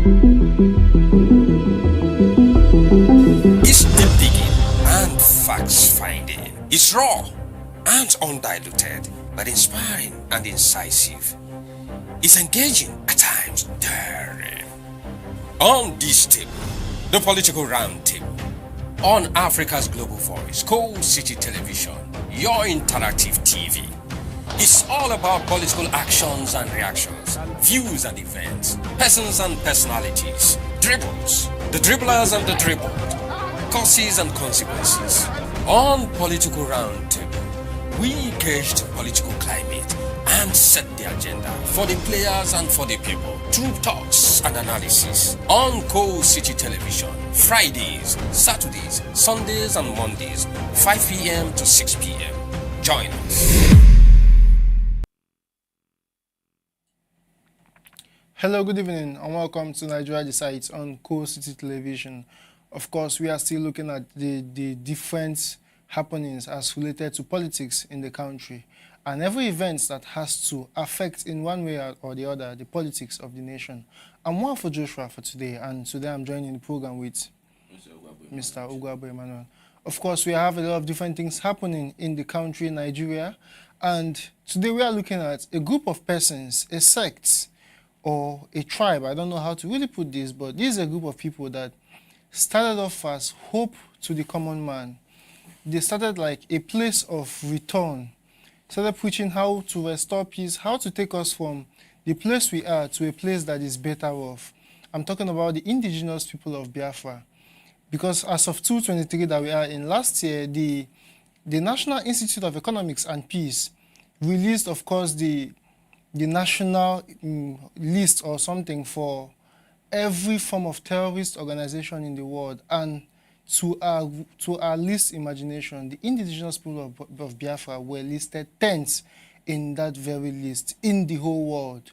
It's deep digging and facts finding. It's raw and undiluted, but inspiring and incisive. It's engaging, at times daring. On this table, the political round table. On Africa's Global Voice, Coal City Television, your interactive TV. It's all about political actions and reactions, views and events, persons and personalities, dribbles, the dribblers and the dribbled, causes and consequences. On Political Roundtable, we gauge the political climate and set the agenda for the players and for the people through talks and analysis. On Coal City Television, Fridays, Saturdays, Sundays and Mondays, 5 p.m. to 6 p.m. Join us. Hello, good evening, and welcome to Nigeria Decides on Coal City Television. Of course, we are still looking at the different happenings as related to politics in the country, and every event that has to affect in one way or the other the politics of the nation. I'm Wafo Joshua for today, and today I'm joining the program with Mr. Ugwabo Emmanuel. Of course, we have a lot of different things happening in the country, Nigeria, and today we are looking at a group of persons, a sect, or a tribe. I don't know how to really put this, but this is a group of people that started off as hope to the common man. They started like a place of return, started preaching how to restore peace, how to take us from the place we are to a place that is better off. I'm talking about the indigenous people of Biafra. Because as of 2023 that we are in, last year, the National Institute of Economics and Peace released, of course, the national list or something for every form of terrorist organization in the world. And to our least imagination, the indigenous people of Biafra were listed 10th in that very list in the whole world,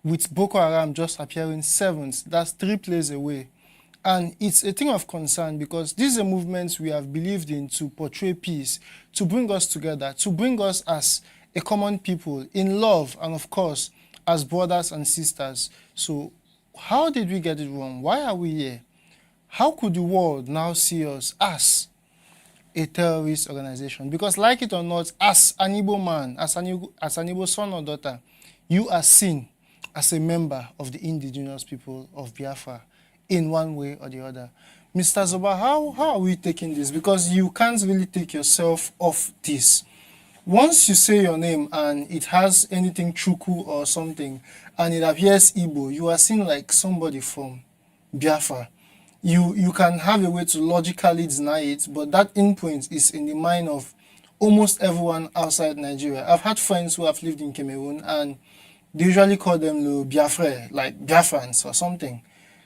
with Boko Haram just appearing 7th. That's 3 places away. And it's a thing of concern because these are movements we have believed in to portray peace, to bring us together, to bring us as a common people in love, and of course as brothers and sisters. So how did we get it wrong? Why are we here? How could the world now see us as a terrorist organization? Because like it or not, as an Igbo man, as an Igbo son or daughter, you are seen as a member of the indigenous people of Biafra in one way or the other. Mr. Zoba, how are we taking this? Because you can't really take yourself off this. Once you say your name and it has anything Chuku or something, and it appears Igbo, you are seen like somebody from Biafra. You can have a way to logically deny it, but that imprint is in the mind of almost everyone outside Nigeria. I've had friends who have lived in Cameroon, and they usually call them the Biafra, like Biafrans or something.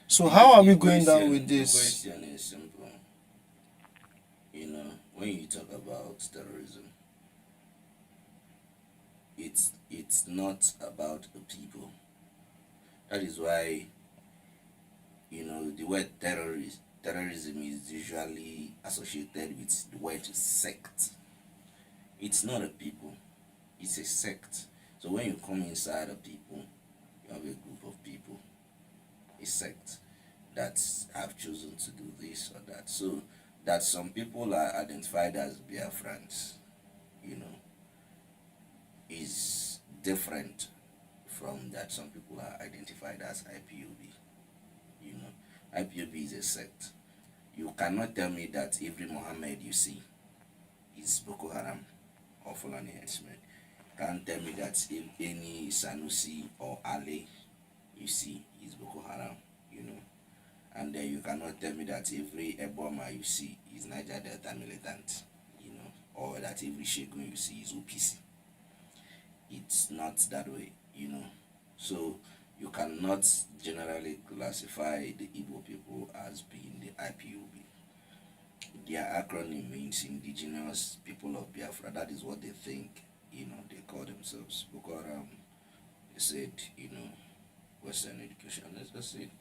So how are we going down with this? The question is simple. When you talk about terrorism, it's not about the people. That is why the word terrorism is usually associated with the word sect. It's not a people, it's a sect. So when you come inside a people, you have a group of people, a sect that have chosen to do this or that. So that some people are identified as Biafrans, is different from that some people are identified as IPOB. IPOB is a sect. You cannot tell me that every Mohammed you see is Boko Haram or Fulani henchmen. You can't tell me that if any Sanusi or Ali you see is Boko Haram, And then you cannot tell me that every Eboma you see is Niger Delta militant, or that every Shegun you see is OPC. It's not that way, So you cannot generally classify the Igbo people as being the IPOB. Their acronym means Indigenous People of Biafra. That is what they think, they call themselves. Boko Haram, they said, Western education, that's it.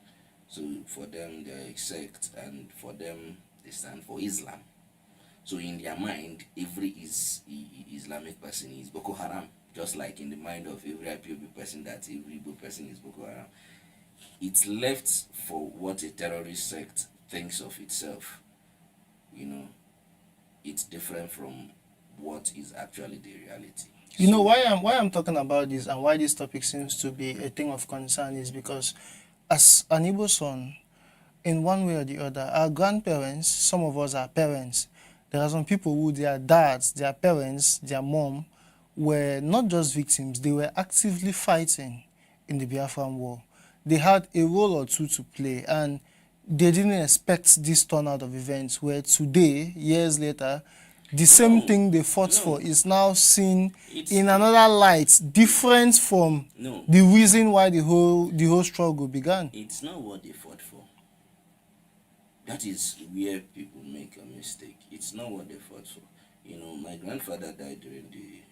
So for them, they're a sect, and for them, they stand for Islam. So in their mind, every Islamic person is Boko Haram, just like in the mind of every IPOB person that every Igbo person is Boko Haram. it's left for what a terrorist sect thinks of itself. You know, it's different from what is actually the reality. You know why I'm talking about this and why this topic seems to be a thing of concern is because as an Igbo son, in one way or the other, our grandparents, some of us are parents. There are some people who their dads, their parents, their mom were not just victims, they were actively fighting in the Biafran war. They had a role or two to play and they didn't expect this turnout of events where today, years later, the same No, thing they fought no. for is now seen It's- in another light, different from No. the reason why the whole struggle began. It's not what they fought for. That is where people make a mistake. It's not what they fought for. You know, my grandfather died during the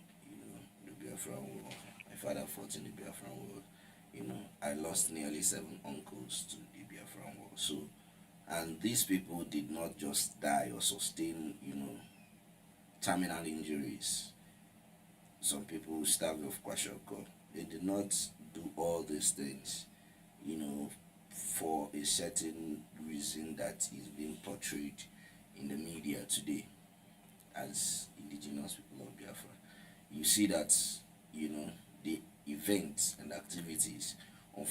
Biafran War. My father fought in the Biafran War. You know, I lost nearly 7 uncles to the Biafran War. So, and these people did not just die or sustain, terminal injuries. Some people starved of kwashiorkor. They did not do all these things, for a certain reason that is being portrayed in the media today as indigenous people of Biafra. You see that, the events and activities of